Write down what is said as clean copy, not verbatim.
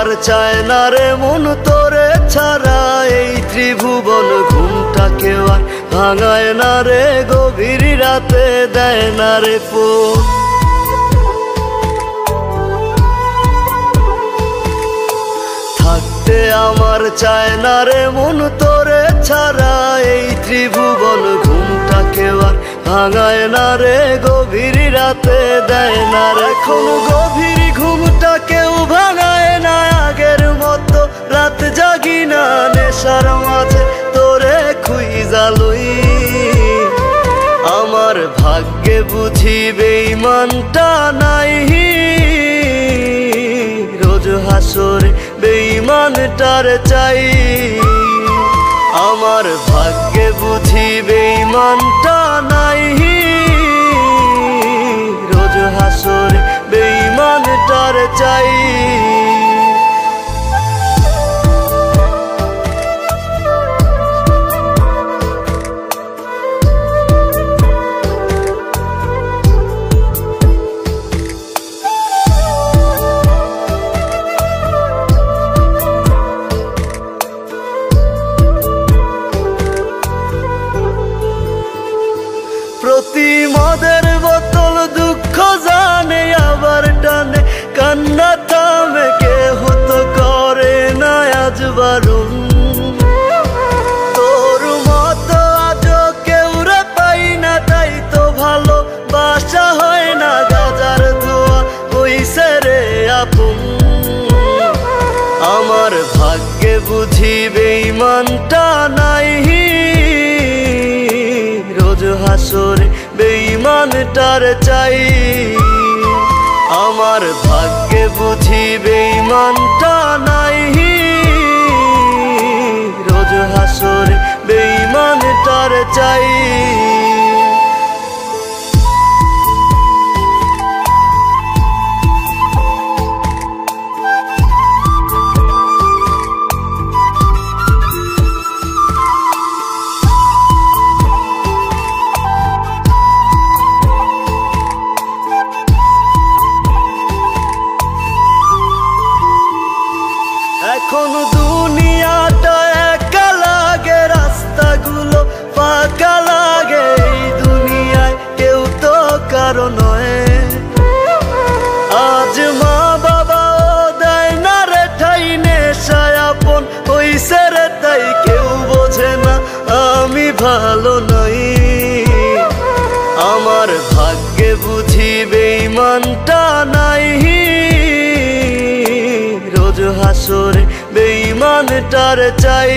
আমার চায় না রে মন তোরে ছাড়া, এই ত্রিভুবন ঘুমটাকে আর ভাঙায় না রে, গভীর রাতে দেয় না রে ফোন। থাকতে আমার চায় না রে মন তোরে ছাড়া, এই ত্রিভুবন ঘুমটাকে আর ভাঙায় না রে, গভীর রাতে দেয় না রে। এখন গভীর ঘুমটা কেউ ভাঙায় না, আগের মতো রাত জাগি না, নেশার মাঝে তোরে খুঁজা লই। আমার ভাগ্যে বুঝি বেঈমানটা নাই, রোজ হাসরে বেঈমানটার চাই। আমার ভাগ্যে বুঝি বেঈমানটা নাই, রোজ হাসরে বেঈমানটার চাই। প্রতি মদের বোতল দুঃখ জানে আবার টানে, কান্না থামে কেহ তো করে না আজ বারণ। তোর মতো আজও কেউ রে পাই না, তাই তো ভালো বাসা হয় না, গাজার ধোয়া হইছে রে আপন। আমার ভাগ্যে বুঝি বেঈমানটা নাই, রোজ হাসরে বেঈমানটার চাই। আমার ভাগ্যে বুঝি বেঈমানটা নাই, রোজ হাসরে বেঈমানটার চাই। এখন দুনিয়াটা একা লাগে, রাস্তাগুলো ফাঁকা লাগে, এই দুনিয়ায় কেউ তো কারো নয়। আজ মা বাবাও দেয় না রে ঠাই, নেশায় আপন হইছে রে তাই কেউ বোঝে না আমি ভালো নই। আমার ভাগ্যে বুঝি বেঈমানটা নাই, রোজ হাসরে বেঈমানটার চাই।